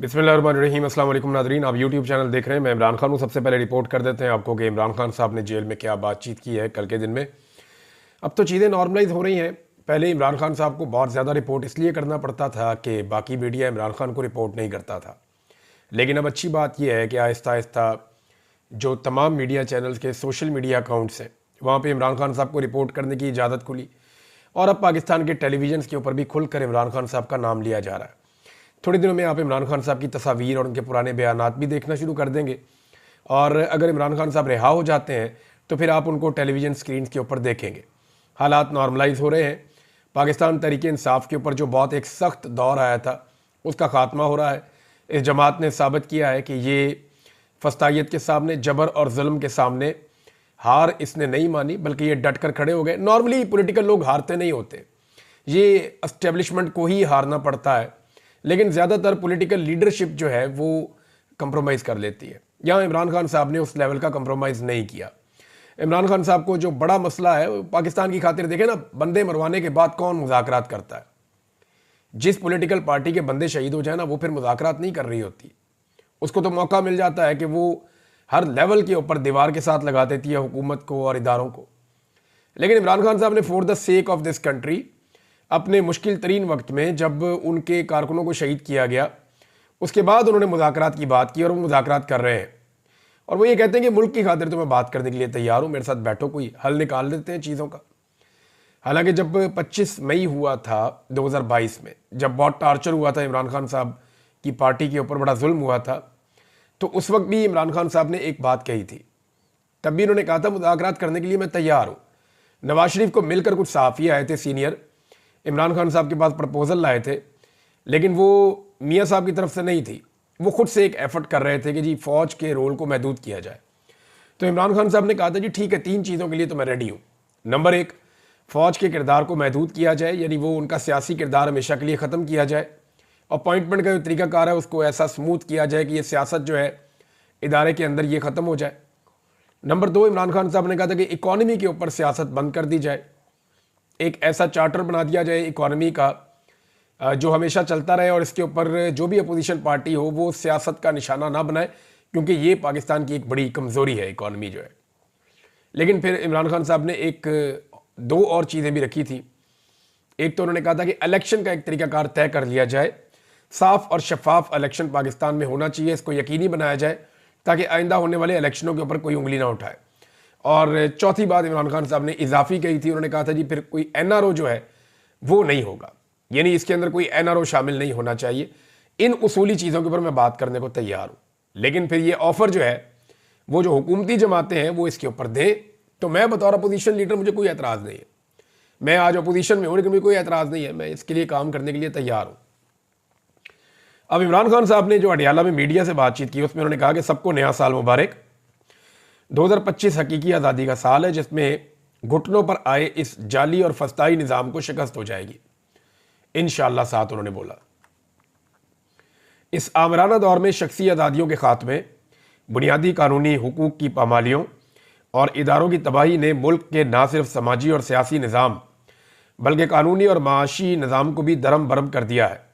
बिस्मिल्लाहिर्रहमानिर्रहीम। अस्सलाम वालेकुम नादरीन, आप यूट्यूब चैनल देख रहे हैं। मैं इमरान खान हूँ। सबसे पहले रिपोर्ट कर देते हैं आपको कि इमरान खान साहब ने जेल में क्या बातचीत की है कल के दिन में। अब तो चीज़ें नॉर्मलाइज हो रही हैं। पहले इमरान खान साहब को बहुत ज़्यादा रिपोर्ट इसलिए करना पड़ता था कि बाकी मीडिया इमरान खान को रिपोर्ट नहीं करता था। लेकिन अब अच्छी बात यह है कि आहिस्ता आहिस्ता जो तमाम मीडिया चैनल्स के सोशल मीडिया अकाउंट्स हैं वहाँ पर इमरान खान साहब को रिपोर्ट करने की इजाज़त खुली और अब पाकिस्तान के टेलीविज़न के ऊपर भी खुलकर इमरान खान साहब का नाम लिया जा रहा है। थोड़े दिनों में आप इमरान खान साहब की तस्वीर और उनके पुराने बयानात भी देखना शुरू कर देंगे और अगर इमरान खान साहब रिहा हो जाते हैं तो फिर आप उनको टेलीविज़न स्क्रीन के ऊपर देखेंगे। हालात नॉर्मलाइज हो रहे हैं। पाकिस्तान तहरीक इंसाफ के ऊपर जो बहुत एक सख्त दौर आया था उसका ख़ात्मा हो रहा है। इस जमात ने साबित किया है कि ये फस्तायत के सामने, जबर और जुल्म के सामने हार इसने नहीं मानी, बल्कि ये डट कर खड़े हो गए। नॉर्मली पॉलिटिकल लोग हारते नहीं होते, ये एस्टेब्लिशमेंट को ही हारना पड़ता है, लेकिन ज़्यादातर पॉलिटिकल लीडरशिप जो है वो कंप्रोमाइज़ कर लेती है। यहाँ इमरान खान साहब ने उस लेवल का कंप्रोमाइज़ नहीं किया। इमरान खान साहब को जो बड़ा मसला है पाकिस्तान की खातिर, देखें ना, बंदे मरवाने के बाद कौन मुज़ाकरात करता है? जिस पॉलिटिकल पार्टी के बंदे शहीद हो जाए ना, वो फिर मुज़ाकरात नहीं कर रही होती। उसको तो मौका मिल जाता है कि वो हर लेवल के ऊपर दीवार के साथ लगा देती है हुकूमत को और इदारों को। लेकिन इमरान खान साहब ने for the sake of this country अपने मुश्किल तरीन वक्त में, जब उनके कारकुनों को शहीद किया गया, उसके बाद उन्होंने मुज़ाकरात की बात की और वो मुज़ाकरात कर रहे हैं। और वो ये कहते हैं कि मुल्क की खातिर तो मैं बात करने के लिए तैयार हूँ, मेरे साथ बैठो, कोई हल निकाल देते हैं चीज़ों का। हालांकि जब 25 मई हुआ था 2022 में, जब बहुत टार्चर हुआ था इमरान खान साहब की पार्टी के ऊपर, बड़ा जुल्म हुआ था, तो उस वक्त भी इमरान खान साहब ने एक बात कही थी। तब भी उन्होंने कहा था मुज़ाकरात करने के लिए मैं तैयार हूँ। नवाज शरीफ को मिलकर कुछ सहाफ़ी आए थे सीनियर, इमरान खान साहब के पास प्रपोजल लाए थे, लेकिन वो मियाँ साहब की तरफ से नहीं थी। वो खुद से एक एफर्ट कर रहे थे कि जी फ़ौज के रोल को महदूद किया जाए। तो इमरान खान साहब ने कहा था जी ठीक है, 3 चीज़ों के लिए तो मैं रेडी हूँ। नंबर 1, फ़ौज के किरदार को महदूद किया जाए, यानी वो उनका सियासी किरदार हमेशा के लिए ख़त्म किया जाए। अपॉइंटमेंट का जो तरीकाकार है उसको ऐसा स्मूथ किया जाए कि ये सियासत जो है इदारे के अंदर ये ख़त्म हो जाए। नंबर 2, इमरान खान साहब ने कहा था कि इकॉनमी के ऊपर सियासत बंद कर दी जाए। एक ऐसा चार्टर बना दिया जाए इकॉनमी का जो हमेशा चलता रहे और इसके ऊपर जो भी अपोजिशन पार्टी हो वो सियासत का निशाना ना बनाए, क्योंकि ये पाकिस्तान की एक बड़ी कमज़ोरी है इकॉनमी जो है। लेकिन फिर इमरान खान साहब ने 2 और चीज़ें भी रखी थी। एक तो उन्होंने कहा था कि इलेक्शन का एक तरीकाकार तय कर लिया जाए, साफ और शफाफ इलेक्शन पाकिस्तान में होना चाहिए, इसको यकीनी बनाया जाए ताकि आइंदा होने वाले इलेक्शनों के ऊपर कोई उंगली ना उठाए। और चौथी बात इमरान खान साहब ने इजाफी कही थी, उन्होंने कहा था जी फिर कोई एनआरओ जो है वो नहीं होगा, यानी इसके अंदर कोई एनआरओ शामिल नहीं होना चाहिए। इन उसूली चीज़ों के ऊपर मैं बात करने को तैयार हूँ, लेकिन फिर ये ऑफर जो है वो जो हुकूमती जमातें हैं वो इसके ऊपर दें, तो मैं बतौर अपोजिशन लीडर मुझे कोई एतराज़ नहीं है। मैं आज अपोजिशन में हूँ लेकिन मुझे कोई एतराज़ नहीं है, मैं इसके लिए काम करने के लिए तैयार हूँ। अब इमरान खान साहब ने जो अडियाला में मीडिया से बातचीत की उसमें उन्होंने कहा कि सबको नया साल मुबारक। 2025 हकीकी आज़ादी का साल है जिसमें घुटनों पर आए इस जाली और फस्ताई निज़ाम को शिकस्त हो जाएगी इंशाअल्लाह। साथ उन्होंने बोला, इस आमराना दौर में शख्सी आज़ादियों के खात्मे, बुनियादी कानूनी हुकूक की पामालियों और इदारों की तबाही ने मुल्क के ना सिर्फ समाजी और सियासी निज़ाम बल्कि कानूनी और माशी निज़ाम को भी दरम बरम कर दिया है।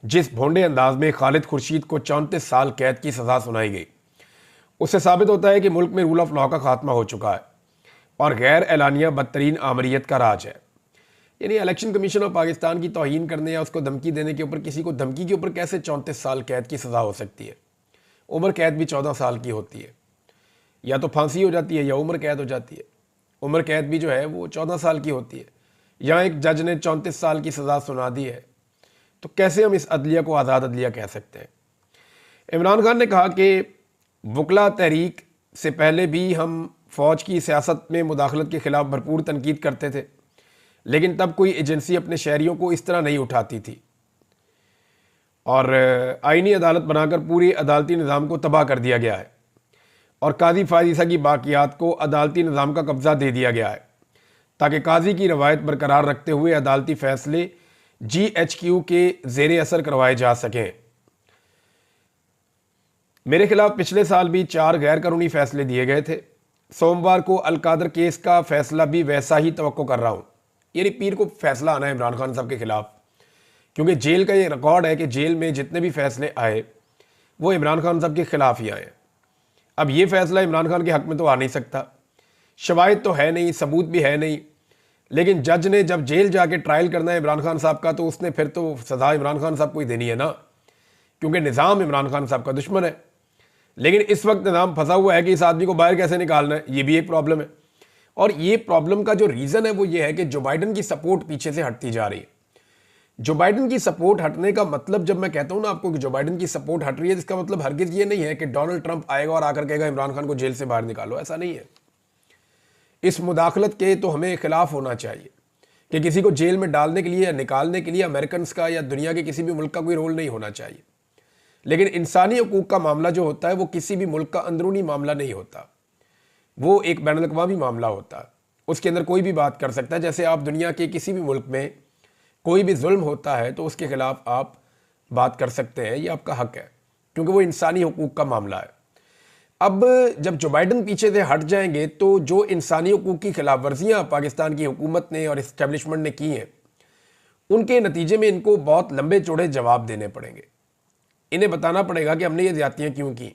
जिस भोंडे अंदाज में खालिद खुर्शीद को 34 साल कैद की सज़ा सुनाई गई, उससे साबित होता है कि मुल्क में रूल ऑफ लॉ का खात्मा हो चुका है और गैर एलानिया बदतरीन आमरीत का राज है। यानी इलेक्शन कमीशन ऑफ पाकिस्तान की तौहीन करने या उसको धमकी देने के ऊपर, किसी को धमकी के ऊपर कैसे 34 साल कैद की सज़ा हो सकती है? उम्र कैद भी 14 साल की होती है, या तो फांसी हो जाती है या उम्र कैद हो जाती है। उम्र कैद भी जो है वो 14 साल की होती है। यहाँ एक जज ने 34 साल की सज़ा सुना दी है, तो कैसे हम इस अदलिया को आज़ाद अदलिया कह सकते हैं? इमरान खान ने कहा कि वकला तहरीक से पहले भी हम फ़ौज की सियासत में मुदाखलत के ख़िलाफ़ भरपूर तनकीद करते थे, लेकिन तब कोई एजेंसी अपने शहरियों को इस तरह नहीं उठाती थी और आइनी अदालत बनाकर पूरी अदालती निज़ाम को तबाह कर दिया गया है और काजी फायजीसा की बाकियात को अदालती निज़ाम का कब्ज़ा दे दिया गया है ताकि काजी की रवायत बरकरार रखते हुए अदालती फ़ैसले GHQ के ज़ेरे असर करवाए जा सकें। मेरे खिलाफ पिछले साल भी 4 गैर कानूनी फैसले दिए गए थे। सोमवार को अलकादर केस का फैसला भी वैसा ही तवक्को कर रहा हूँ। यानी पीर को फैसला आना है इमरान खान साहब के खिलाफ। क्योंकि जेल का ये रिकॉर्ड है कि जेल में जितने भी फैसले आए वो इमरान खान साहब के खिलाफ ही आए। अब ये फैसला इमरान खान के हक में तो आ नहीं सकता, शवाहिद तो है नहीं, सबूत भी है नहीं, लेकिन जज ने जब जेल जाके ट्रायल करना है इमरान खान साहब का तो उसने फिर तो सज़ा इमरान खान साहब को ही देनी है ना, क्योंकि निज़ाम इमरान खान साहब का दुश्मन है। लेकिन इस वक्त निज़ाम फंसा हुआ है कि इस आदमी को बाहर कैसे निकालना है, ये भी एक प्रॉब्लम है। और ये प्रॉब्लम का जो रीज़न है वो ये है कि जो बाइडन की सपोर्ट पीछे से हटती जा रही है। जो बाइडन की सपोर्ट हटने का मतलब, जब मैं कहता हूं ना आपको कि जो बाइडन की सपोर्ट हट रही है, इसका मतलब हरगिज ये नहीं है कि डोनाल्ड ट्रंप आएगा और आकर कहेगा इमरान खान को जेल से बाहर निकालो, ऐसा नहीं है। इस मुदाखलत के तो हमें खिलाफ होना चाहिए कि किसी को जेल में डालने के लिए या निकालने के लिए अमेरिकन का या दुनिया के किसी भी मुल्क का कोई रोल नहीं होना चाहिए। लेकिन इंसानी हकूक का मामला जो होता है वो किसी भी मुल्क का अंदरूनी मामला नहीं होता, वो एक बैनुल अक़वामी मामला होता है। उसके अंदर कोई भी बात कर सकता है। जैसे आप दुनिया के किसी भी मुल्क में कोई भी जुल्म होता है तो उसके खिलाफ आप बात कर सकते हैं, ये आपका हक है, क्योंकि वो इंसानी हकूक का मामला है। अब जब जो बाइडन पीछे से हट जाएंगे तो जो इंसानी हकूक की खिलाफ वर्जियाँ पाकिस्तान की हुकूमत ने और इस्टेब्लिशमेंट ने की हैं, उनके नतीजे में इनको बहुत लंबे चौड़े जवाब देने पड़ेंगे। इन्हें बताना पड़ेगा कि हमने ये ज़्यादतियाँ क्यों की।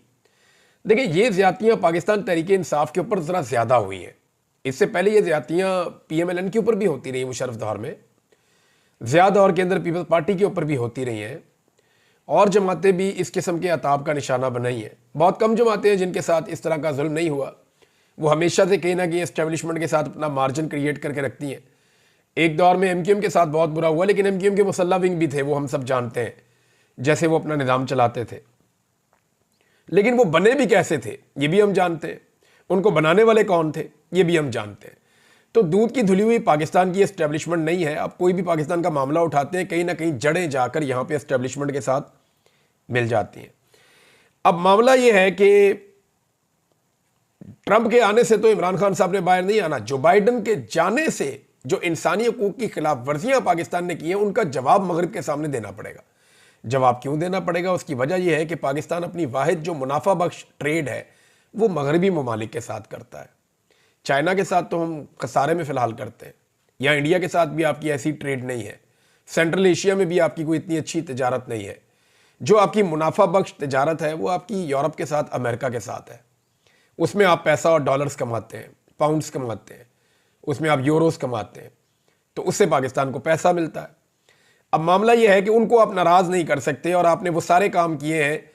देखिए, ये ज़्यादतियाँ पाकिस्तान तहरीक इंसाफ के ऊपर ज़रा ज़्यादा हुई हैं। इससे पहले ये ज़्यादतियाँ PMLN के ऊपर भी होती रही, मुशर्रफ दौर में ज़िया दौर के अंदर पीपल्स पार्टी के ऊपर भी होती रही हैं, और जमातें भी इस किस्म के अताब का निशाना बनाई हैं। बहुत कम जमातें हैं जिनके साथ इस तरह का जुल्म नहीं हुआ। वो हमेशा से कहीं ना कहीं एस्टेब्लिशमेंट के साथ अपना मार्जिन क्रिएट करके रखती हैं। एक दौर में MQM के साथ बहुत बुरा हुआ, लेकिन MQM के मुसल्ला विंग भी थे, वो हम सब जानते हैं, जैसे वो अपना निज़ाम चलाते थे। लेकिन वो बने भी कैसे थे ये भी हम जानते हैं, उनको बनाने वाले कौन थे ये भी हम जानते हैं। तो दूध की धुली हुई पाकिस्तान की एस्टेब्लिशमेंट नहीं है। आप कोई भी पाकिस्तान का मामला उठाते हैं, कहीं ना कहीं जड़ें जाकर यहाँ पे एस्टेब्लिशमेंट के साथ मिल जाती हैं। अब मामला ये है कि ट्रंप के आने से तो इमरान खान साहब ने बाहर नहीं आना, जो बाइडन के जाने से जो इंसानी हकूक की खिलाफ वर्जियां पाकिस्तान ने की हैं उनका जवाब मगरिब के सामने देना पड़ेगा। जवाब क्यों देना पड़ेगा? उसकी वजह यह है कि पाकिस्तान अपनी वाहिद जो मुनाफा बख्श ट्रेड है वो मगरबी ममालिक के साथ करता है। चाइना के साथ तो हम खसारे में फ़िलहाल करते हैं, या इंडिया के साथ भी आपकी ऐसी ट्रेड नहीं है। सेंट्रल एशिया में भी आपकी कोई इतनी अच्छी तजारत नहीं है। जो आपकी मुनाफा बख्श तजारत है वो आपकी यूरोप के साथ, अमेरिका के साथ है। उसमें आप पैसा और डॉलर्स कमाते हैं, पाउंड्स कमाते हैं, उसमें आप यूरोस कमाते हैं, तो उससे पाकिस्तान को पैसा मिलता है। अब मामला यह है कि उनको आप नाराज़ नहीं कर सकते, और आपने वो सारे काम किए हैं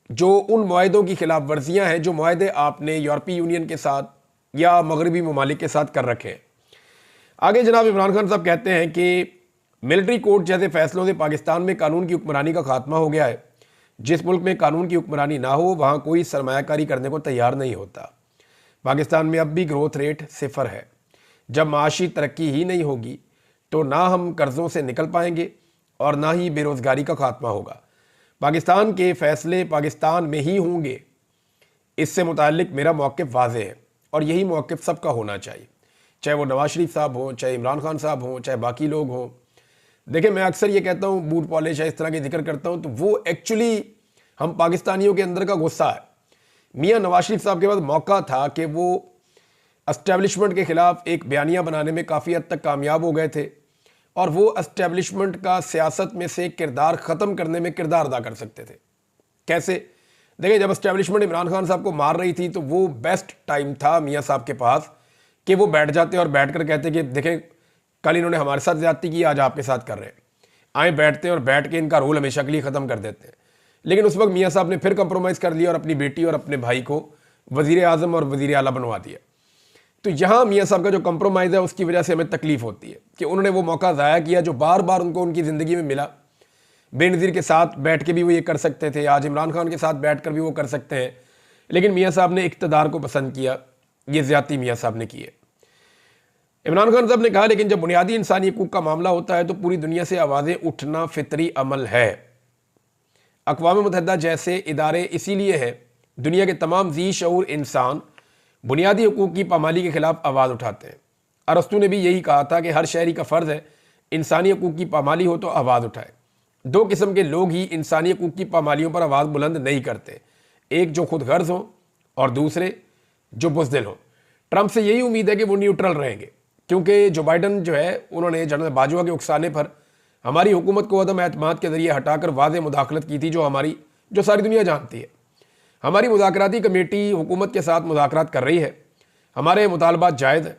जो उन मुआहदों की खिलाफ वर्जियाँ हैं जो मुआहदे आपने यूरोपीय यूनियन के साथ या मगरबी ममालिक के साथ कर रखे हैं। आगे जनाब इमरान खान साहब कहते हैं कि मिलिट्री कोर्ट जैसे फैसलों से पाकिस्तान में कानून की हुक्मरानी का खात्मा हो गया है। जिस मुल्क में कानून की हुक्मरानी ना हो वहाँ कोई सरमायाकारी करने को तैयार नहीं होता। पाकिस्तान में अब भी ग्रोथ रेट 0 है। जब माशी तरक्की ही नहीं होगी तो ना हम कर्ज़ों से निकल पाएंगे और ना ही बेरोज़गारी का खात्मा होगा। पाकिस्तान के फ़ैसले पाकिस्तान में ही होंगे, इससे मुताल्लिक मेरा मौक़िफ़ वाज़ेह है, और यही मौक़िफ़ सबका होना चाहिए, चाहे वो नवाज शरीफ साहब हों, चाहे इमरान खान साहब हों, चाहे बाकी लोग हों। देखिए, मैं अक्सर ये कहता हूँ, बूट पॉलिश है, इस तरह के जिक्र करता हूँ, तो वो एक्चुअली हम पाकिस्तानियों के अंदर का गुस्सा है। मियाँ नवाज शरीफ साहब के पास मौका था कि वो एस्टेब्लिशमेंट के ख़िलाफ़ एक बयानिया बनाने में काफ़ी हद तक कामयाब हो गए थे, और वो एस्टेब्लिशमेंट का सियासत में से किरदार ख़त्म करने में किरदार अदा कर सकते थे। कैसे? देखिए, जब एस्टेब्लिशमेंट इमरान खान साहब को मार रही थी तो वो बेस्ट टाइम था मियाँ साहब के पास कि वो बैठ जाते और बैठ कर कहते कि देखें, कल इन्होंने हमारे साथ ज़्यादती की, आज आपके साथ कर रहे हैं। आए बैठते हैं और बैठ के इनका रोल हमेशा के लिए ख़त्म कर देते हैं। लेकिन उस वक्त मियाँ साहब ने फिर कंप्रोमाइज़ कर लिया और अपनी बेटी और अपने भाई को वज़ीर आज़म और वज़ीर आला बनवा दिया। तो यहाँ मियाँ साहब का जो कंप्रोमाइज़ है उसकी वजह से हमें तकलीफ़ होती है कि उन्होंने वो मौका ज़ाया किया जो बार बार उनको उनकी ज़िंदगी में मिला। बेनज़ीर के साथ बैठ के भी वो ये कर सकते थे, आज इमरान खान के साथ बैठ कर भी वो कर सकते हैं, लेकिन मियाँ साहब ने इक़्तिदार को पसंद किया। ये ज़्यादती मियाँ साहब ने की है। इमरान खान साहब ने कहा, लेकिन जब बुनियादी इंसानी हकूक़ का मामला होता है तो पूरी दुनिया से आवाज़ें उठना फितरी अमल है। अक़वाम मुत्तहिदा जैसे इदारे इसीलिए हैं, दुनिया के तमाम ज़ी शऊर इंसान बुनियादी हकूक़ की पामाली के ख़िलाफ़ आवाज़ उठाते हैं। अरस्तू ने भी यही कहा था कि हर शहरी का फ़र्ज़ है इंसानी हकूक़ की पामाली हो तो आवाज़ उठाए। दो किस्म के लोग ही इंसानी हकूक़ की पामालियों पर आवाज़ बुलंद नहीं करते, एक जो खुद गर्ज़ हों और दूसरे जो बुज़दिल हों। ट्रंप से यही उम्मीद है कि वो न्यूट्रल रहेंगे, क्योंकि जो बाइडन जो है उन्होंने जनरल बाजवा के उकसाने पर हमारी हुकूमत को अदम एतमाद के जरिए हटाकर वाज़ेह मुदाखलत की थी, जो सारी दुनिया जानती है। हमारी मुज़ाकराती कमेटी हुकूमत के साथ मुज़ाकरात कर रही है। हमारे मुतालबात जायज़ हैं।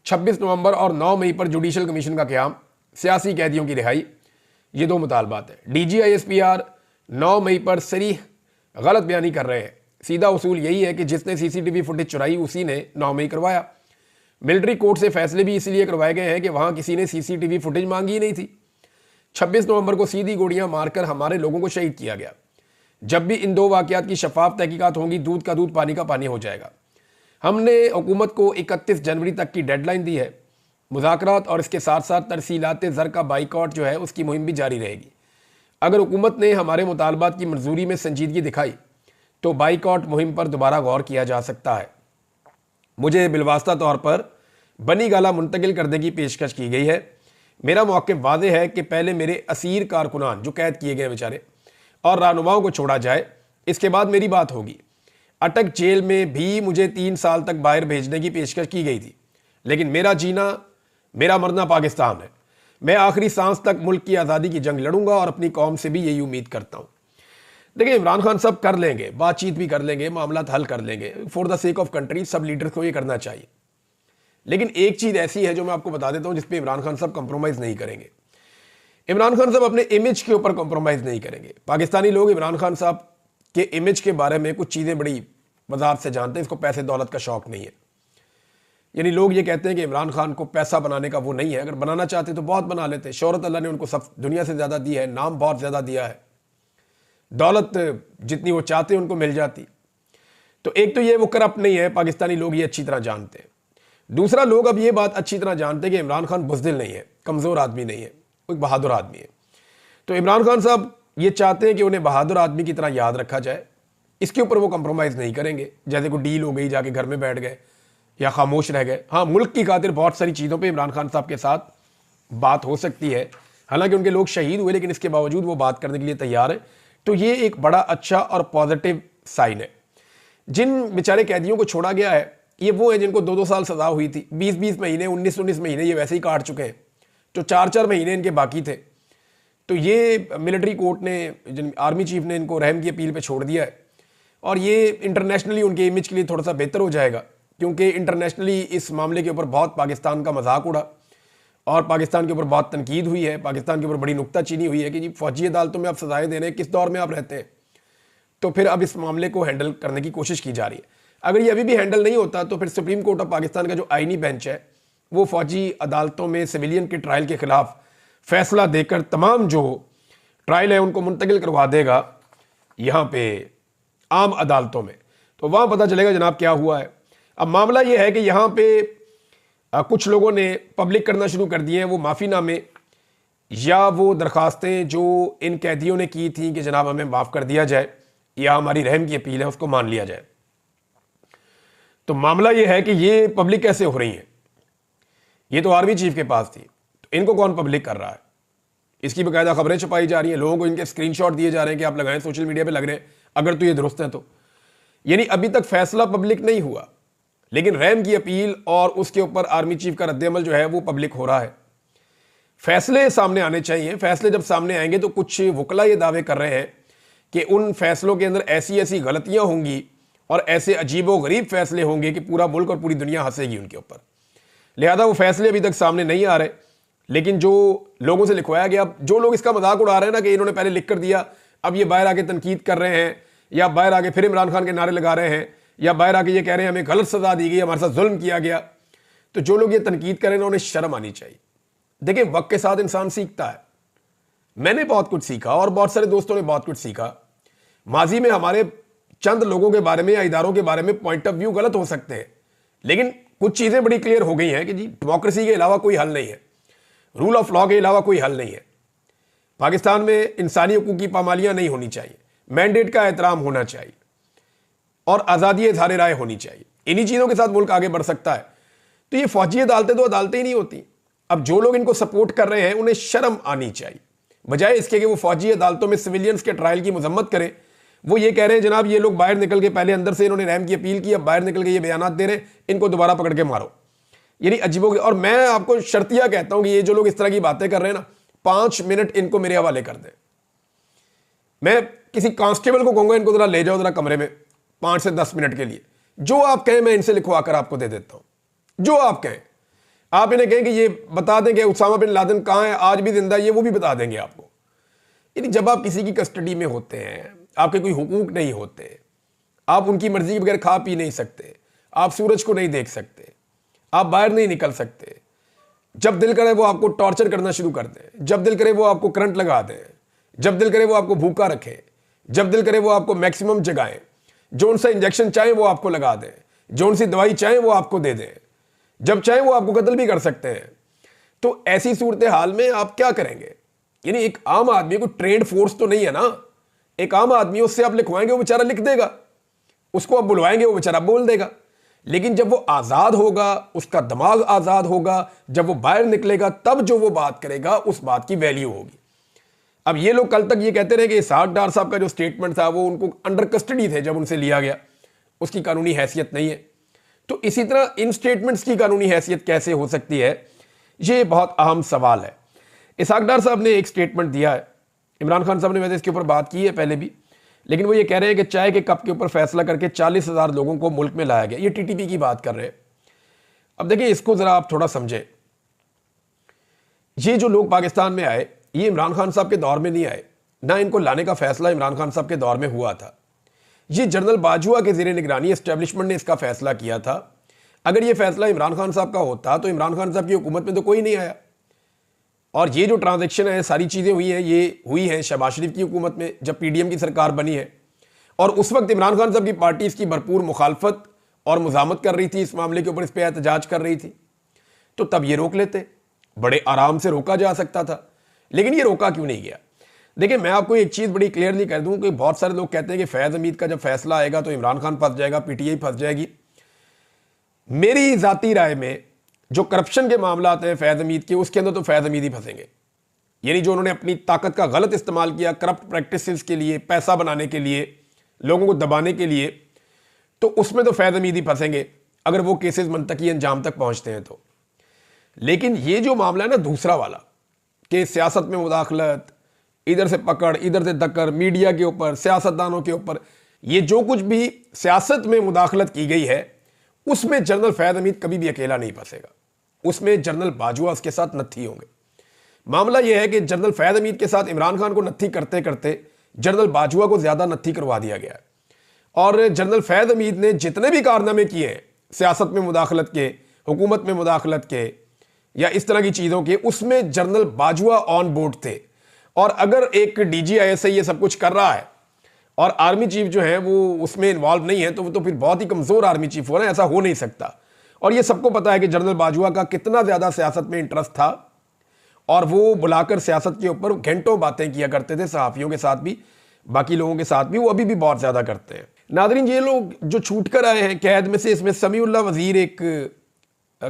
26 नवंबर और 9 मई पर जुडिशल कमीशन का क़याम, सियासी कैदियों की रिहाई, ये 2 मुतालबात हैं। DGISPR 9 मई पर सरीह गलत बयानी कर रहे हैं। सीधा उसूल यही है कि जिसने CCTV फुटेज चुराई उसी ने 9 मई करवाया। मिलिट्री कोर्ट से फैसले भी इसलिए करवाए गए हैं कि वहाँ किसी ने CCTV फुटेज मांगी ही नहीं थी। 26 नवंबर को सीधी गोलियां मारकर हमारे लोगों को शहीद किया गया। जब भी इन 2 वाक़यात की शफाफ तहकीकात होंगी, दूध का दूध पानी का पानी हो जाएगा। हमने हुकूमत को 31 जनवरी तक की डेडलाइन दी है। मुज़ाकरात और इसके साथ साथ तरसीलात ज़र का बाइकआउट जो है उसकी मुहिम भी जारी रहेगी। अगर हुकूमत ने हमारे मुतालबात की मंजूरी में संजीदगी दिखाई तो बाइकआउट मुहिम पर दोबारा गौर किया जा सकता है। मुझे बिलवास्ता तौर पर बनी गाला मुंतकिल करने की पेशकश की गई है। मेरा मौक़िफ़ वाज़ेह है कि पहले मेरे असीर कारकुनान जो कैद किए गए बेचारे और रहनुमाओं को छोड़ा जाए, इसके बाद मेरी बात होगी। अटक जेल में भी मुझे 3 साल तक बाहर भेजने की पेशकश की गई थी, लेकिन मेरा जीना मेरा मरना पाकिस्तान है। मैं आखिरी सांस तक मुल्क की आज़ादी की जंग लड़ूंगा और अपनी कौम से भी यही उम्मीद करता हूँ। देखिए, इमरान खान सब कर लेंगे, बातचीत भी कर लेंगे, मामला हल कर लेंगे। For the sake of country सब लीडर्स को ये करना चाहिए। लेकिन एक चीज़ ऐसी है जो मैं आपको बता देता हूँ जिसपे इमरान खान साहब कंप्रोमाइज़ नहीं करेंगे। इमरान खान साहब अपने इमेज के ऊपर कंप्रोमाइज़ नहीं करेंगे। पाकिस्तानी लोग इमरान खान साहब के इमेज के बारे में कुछ चीज़ें बड़ी वजाहत से जानते हैं। इसको पैसे दौलत का शौक नहीं है। यानी लोग ये कहते हैं कि इमरान खान को पैसा बनाने का वो नहीं है। अगर बनाना चाहते तो बहुत बना लेते। शोहरत अल्लाह ने उनको सब दुनिया से ज़्यादा दी है, नाम बहुत ज़्यादा दिया है, दौलत जितनी वो चाहते हैं उनको मिल जाती। तो एक तो ये वो करप्ट नहीं है, पाकिस्तानी लोग ये अच्छी तरह जानते हैं। दूसरा, लोग अब ये बात अच्छी तरह जानते हैं कि इमरान खान बुज़दिल नहीं है, कमज़ोर आदमी नहीं है, वो एक बहादुर आदमी है। तो इमरान खान साहब ये चाहते हैं कि उन्हें बहादुर आदमी की तरह याद रखा जाए। इसके ऊपर वो कंप्रोमाइज़ नहीं करेंगे। जैसे कोई डील हो गई, जाके घर में बैठ गए या खामोश रह गए। हाँ, मुल्क की खातिर बहुत सारी चीज़ों पे इमरान खान साहब के साथ बात हो सकती है। हालांकि उनके लोग शहीद हुए, लेकिन इसके बावजूद वो बात करने के लिए तैयार है। तो ये एक बड़ा अच्छा और पॉजिटिव साइन है। जिन बेचारे कैदियों को छोड़ा गया है, ये वो है जिनको 2-2 साल सजा हुई थी। 20-20 महीने, 19-19 महीने ये वैसे ही काट चुके हैं। जो 4-4 महीने इनके बाकी थे। तो ये मिलिट्री कोर्ट ने, जिन आर्मी चीफ ने इनको रहम की अपील पे छोड़ दिया है। और ये इंटरनेशनली उनके इमेज के लिए थोड़ा सा बेहतर हो जाएगा, क्योंकि इंटरनेशनली इस मामले के ऊपर बहुत पाकिस्तान का मजाक उड़ा और पाकिस्तान के ऊपर बहुत तनकीद हुई है। पाकिस्तान के ऊपर बड़ी नुक्ताचीनी हुई है कि जी फौजी अदालतों में आप सजाएं दे रहे हैं, किस दौर में आप रहते हैं। तो फिर अब इस मामले को हैंडल करने की कोशिश की जा रही है। अगर ये अभी भी हैंडल नहीं होता तो फिर सुप्रीम कोर्ट ऑफ पाकिस्तान का जो आईनी बेंच है वो फौजी अदालतों में सिविलियन के ट्रायल के खिलाफ फैसला देकर तमाम जो ट्रायल है उनको मुंतकिल करवा देगा यहाँ पे आम अदालतों में। तो वहाँ पता चलेगा जनाब क्या हुआ है। अब मामला ये है कि यहाँ पे कुछ लोगों ने पब्लिक करना शुरू कर दिए हैं वो माफ़ीनामे या वो दरखास्तें जो इन कैदियों ने की थी कि जनाब हमें माफ़ कर दिया जाए या हमारी रहम की अपील है उसको मान लिया जाए। तो मामला ये है कि ये पब्लिक कैसे हो रही है। ये तो आर्मी चीफ के पास थी, तो इनको कौन पब्लिक कर रहा है? इसकी बाकायदा खबरें छुपाई जा रही हैं, लोगों को इनके स्क्रीनशॉट दिए जा रहे हैं कि आप लगाएं, सोशल मीडिया पे लग रहे हैं, अगर तो ये दुरुस्त है तो। यानी अभी तक फैसला पब्लिक नहीं हुआ, लेकिन रहम की अपील और उसके ऊपर आर्मी चीफ का रद्द-ए-अमल जो है वो पब्लिक हो रहा है। फैसले सामने आने चाहिए। फैसले जब सामने आएंगे तो कुछ वकला ये दावे कर रहे हैं कि उन फैसलों के अंदर ऐसी ऐसी गलतियां होंगी और ऐसे अजीबो गरीब फैसले होंगे कि पूरा मुल्क और पूरी दुनिया हंसेगी उनके ऊपर। लिहाजा वो फैसले अभी तक सामने नहीं आ रहे, लेकिन जो लोगों से लिखवाया गया, जो लोग इसका मजाक उड़ा रहे हैं ना कि इन्होंने पहले लिख कर दिया, अब ये बाहर आके तनकीद कर रहे हैं या बाहर आके फिर इमरान खान के नारे लगा रहे हैं या बाहर आके ये कह रहे हैं हमें गलत सजा दी गई, हमारे साथ जुल्म किया गया। तो जो लोग ये तनकीद कर रहे हैं उन्हें शर्म आनी चाहिए। देखिए, वक्त के साथ इंसान सीखता है। मैंने बहुत कुछ सीखा और बहुत सारे दोस्तों ने बहुत कुछ सीखा। माजी में हमारे चंद लोगों के बारे में या इदारों के बारे में पॉइंट ऑफ व्यू गलत हो सकते हैं, लेकिन कुछ चीज़ें बड़ी क्लियर हो गई हैं कि जी डेमोक्रेसी के अलावा कोई हल नहीं है, रूल ऑफ लॉ के अलावा कोई हल नहीं है। पाकिस्तान में इंसानी हकूक़ की पामालियाँ नहीं होनी चाहिए, मैंडेट का एहतराम होना चाहिए और आज़ादी इज़हार राय होनी चाहिए। इन्हीं चीज़ों के साथ मुल्क आगे बढ़ सकता है। तो ये फौजी अदालतें तो अदालतें ही नहीं होती। अब जो लोग इनको सपोर्ट कर रहे हैं उन्हें शर्म आनी चाहिए, बजाय इसके कि वो फौजी अदालतों में सिविलियंस के ट्रायल की मजम्मत करें। वो ये कह रहे हैं जनाब ये लोग बाहर निकल के, पहले अंदर से इन्होंने रहम की अपील की, अब बाहर निकल के ये बयानात दे रहे हैं, इनको दोबारा पकड़ के मारो। यानी अजीबो। और मैं आपको शर्तिया कहता हूं कि ये जो लोग इस तरह की बातें कर रहे हैं ना, 5 मिनट इनको मेरे हवाले कर दें। मैं किसी कांस्टेबल को कहूंगा इनको जरा ले जाओ जरा कमरे में 5 से 10 मिनट के लिए, जो आप कहें मैं इनसे लिखवा कर आपको दे देता हूं। जो आप कहें, आप इन्हें कहें कि ये बता देंगे उसामा बिन लादेन कहां है, आज भी जिंदा है, ये वो भी बता देंगे आपको। यानी जब आप किसी की कस्टडी में होते हैं, आपके कोई हुकूक नहीं होते, आप उनकी मर्जी के बगैर खा पी नहीं सकते, आप सूरज को नहीं देख सकते, आप बाहर नहीं निकल सकते, जब दिल करे वो आपको टॉर्चर करना शुरू कर दें, जब दिल करे वो आपको करंट लगा दें, जब दिल करे वो आपको भूखा रखें, जब दिल करे वो आपको मैक्सिमम जगाएं, जो सा इंजेक्शन चाहे वो आपको लगा दें, जो सी दवाई चाहे वो आपको दे दें, जब चाहे वो आपको कत्ल भी कर सकते हैं। तो ऐसी सूरत हाल में आप क्या करेंगे? यानी एक आम आदमी को ट्रेंड फोर्स तो नहीं है ना, एक आम आदमी उससे आप लिखवाएंगे वो बेचारा लिख देगा, उसको आप बुलवाएंगे वो बेचारा बोल देगा। लेकिन जब वो आजाद होगा, उसका दिमाग आजाद होगा, जब वो बाहर निकलेगा तब जो वो बात करेगा उस बात की वैल्यू होगी। अब ये लोग कल तक ये कहते रहे कि इसहाक डार साहब का जो स्टेटमेंट था वो उनको अंडर कस्टडी थे जब उनसे लिया गया, उसकी कानूनी हैसियत नहीं है। तो इसी तरह इन स्टेटमेंट्स की कानूनी हैसियत कैसे हो सकती है, ये बहुत अहम सवाल है। इसहाक डार साहब ने एक स्टेटमेंट दिया है, इमरान खान साहब ने वैसे इसके ऊपर बात की है पहले भी, लेकिन वो ये कह रहे हैं कि चाय के कप के ऊपर फैसला करके 40,000 लोगों को मुल्क में लाया गया। ये टीटीपी की बात कर रहे हैं। अब देखिए इसको जरा आप थोड़ा समझें, ये जो लोग पाकिस्तान में आए ये इमरान खान साहब के दौर में नहीं आए, ना इनको लाने का फैसला इमरान खान साहब के दौर में हुआ था। ये जनरल बाजवा के ज़ेरे निगरानी एस्टेब्लिशमेंट ने इसका फैसला किया था। अगर ये फैसला इमरान खान साहब का होता तो इमरान खान साहब की हुकूमत में तो कोई नहीं आया। और ये जो ट्रांजैक्शन है, सारी चीज़ें हुई हैं, ये हुई हैं शहबाज शरीफ की हुकूमत में जब पीडीएम की सरकार बनी है, और उस वक्त इमरान खान साहब की पार्टी इसकी भरपूर मुखालफत और मुजामत कर रही थी, इस मामले के ऊपर इस पर एहतजाज कर रही थी। तो तब ये रोक लेते, बड़े आराम से रोका जा सकता था, लेकिन ये रोका क्यों नहीं गया? देखिए मैं आपको एक चीज़ बड़ी क्लियरली कह दूं कि बहुत सारे लोग कहते हैं कि फैज़ हमीद का जब फैसला आएगा तो इमरान खान फंस जाएगा, पीटीआई फंस जाएगी। मेरी ज़ाती राय में जो करप्शन के मामला हैं फैज़ हमीद के, उसके अंदर तो फैज़ हमीद ही फंसेंगे। यानी जो उन्होंने अपनी ताकत का गलत इस्तेमाल किया करप्ट प्रैक्टिसेस के लिए, पैसा बनाने के लिए, लोगों को दबाने के लिए, तो उसमें तो फैज़ हमीद ही फंसेंगे अगर वो केसेस मंतकी अंजाम तक पहुंचते हैं तो। लेकिन ये जो मामला है ना दूसरा वाला, कि सियासत में मुदाखलत, इधर से पकड़ इधर से दक्कर, मीडिया के ऊपर, सियासतदानों के ऊपर, ये जो कुछ भी सियासत में मुदाखलत की गई है उसमें जनरल फैज़ हमीद कभी भी अकेला नहीं फंसेगा, उसमें जनरल बाजवा उसके साथ नत्थी होंगे। मामला यह है कि जनरल फैज़ हमीद के साथ इमरान खान को नत्थी करते करते जनरल बाजवा को ज्यादा नत्थी करवा दिया गया है। और जनरल फैज़ हमीद ने जितने भी कारनामे किए हैं सियासत में मुदाखलत के, हुकूमत में मुदाखलत के या इस तरह की चीज़ों के, उसमें जनरल बाजवा ऑन बोर्ड थे। और अगर एक DGIS ये सब कुछ कर रहा है और आर्मी चीफ जो है वो उसमें इन्वॉल्व नहीं है तो वो तो फिर बहुत ही कमज़ोर आर्मी चीफ हो रहा है, ऐसा हो नहीं सकता। और ये सबको पता है कि जनरल बाजवा का कितना ज़्यादा सियासत में इंटरेस्ट था और वो बुलाकर सियासत के ऊपर घंटों बातें किया करते थे, सहाफ़ियों के साथ भी, बाकी लोगों के साथ भी, वो अभी भी बहुत ज़्यादा करते हैं। नादरीन, ये लोग जो छूट कर आए हैं कैद में से, इसमें समीउल्लाह वज़ीर एक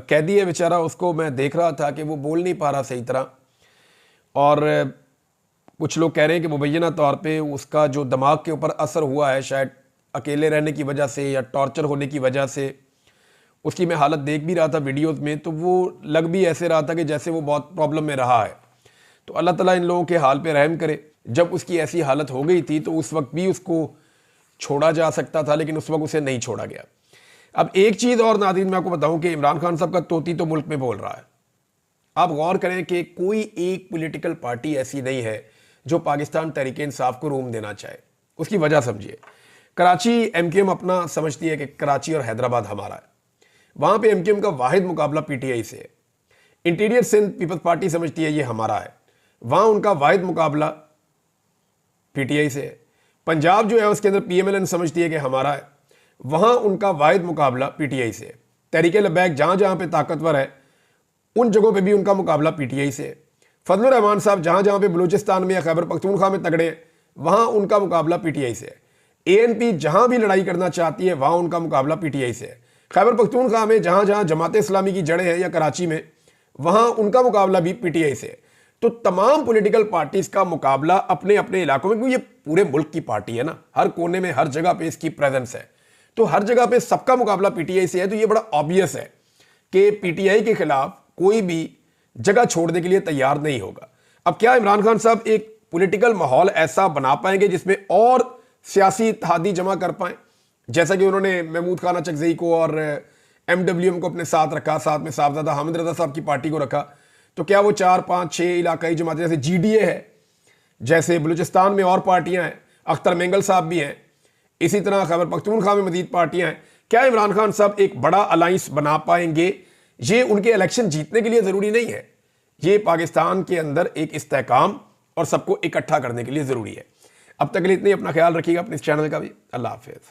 कैदी है बेचारा, उसको मैं देख रहा था कि वो बोल नहीं पा रहा सही तरह, और कुछ लोग कह रहे हैं कि मुबैना तौर पे उसका जो दिमाग के ऊपर असर हुआ है शायद अकेले रहने की वजह से या टॉर्चर होने की वजह से, उसकी मैं हालत देख भी रहा था वीडियोस में, तो वो लग भी ऐसे रहा था कि जैसे वो बहुत प्रॉब्लम में रहा है। तो अल्लाह ताला इन लोगों के हाल पे रहम करे। जब उसकी ऐसी हालत हो गई थी तो उस वक्त भी उसको छोड़ा जा सकता था, लेकिन उस वक्त उसे नहीं छोड़ा गया। अब एक चीज़ और नाज़रीन मैं आपको बताऊं कि इमरान खान साहब का तोती तो मुल्क में बोल रहा है। आप गौर करें कि कोई एक पॉलिटिकल पार्टी ऐसी नहीं है जो पाकिस्तान तहरीक-ए-इंसाफ को रूम देना चाहे। उसकी वजह समझिए, कराची MQM अपना समझती है कि कराची और हैदराबाद हमारा है, वहाँ पे MQM का वाहिद मुकाबला PTI से है। इंटीरियर सिंध पीपल्स पार्टी समझती है ये हमारा है, वहाँ उनका वाहिद मुकाबला PTI से है। पंजाब जो है उसके अंदर PMLN समझती है कि हमारा है, वहाँ उनका वाहिद मुकाबला PTI से है। तहरीक लबैक जहाँ जहाँ पे ताकतवर है उन जगहों पे भी उनका मुकाबला PTI से है। फजलुर रहमान साहब जहाँ जहाँ पे बलूचिस्तान में या खैबर पख्तूनख्वा में तगड़े हैं वहाँ उनका मुकाबला PTI से है। ANP जहाँ भी लड़ाई करना चाहती है वहाँ उनका मुकाबला PTI से है। खैबर पख्तूनख्वा में जहाँ जहाँ जमात इस्लामी की जड़ें हैं या कराची में वहाँ उनका मुकाबला भी PTI से है। तो तमाम पॉलिटिकल पार्टीज का मुकाबला अपने अपने इलाकों में, क्योंकि ये पूरे मुल्क की पार्टी है ना, हर कोने में हर जगह पे इसकी प्रेजेंस है, तो हर जगह पे सबका मुकाबला PTI से है। तो ये बड़ा ऑब्वियस है कि PTI के खिलाफ कोई भी जगह छोड़ने के लिए तैयार नहीं होगा। अब क्या इमरान खान साहब एक पॉलिटिकल माहौल ऐसा बना पाएंगे जिसमें और सियासी इत्तेहादी जमा कर पाएं, जैसा कि उन्होंने महमूद खान अचकजई को और MWM को अपने साथ रखा, साथ में साहबजादा हामिद रजा साहब की पार्टी को रखा, तो क्या वो 4, 5, 6 इलाकाई जमातें जैसे GDA है, जैसे बलूचिस्तान में और पार्टियां हैं, अख्तर मेंगल साहब भी हैं, इसी तरह खैबर पख्तूनख्वा में मजीद पार्टियां हैं, क्या इमरान खान साहब एक बड़ा अलाइंस बना पाएंगे? ये उनके इलेक्शन जीतने के लिए ज़रूरी नहीं है, ये पाकिस्तान के अंदर एक इस्तेहकाम और सबको इकट्ठा करने के लिए ज़रूरी है। अब तक के लिए इतनी, अपना ख्याल रखिएगा, अपने इस चैनल का भी। अल्लाह हाफिज़।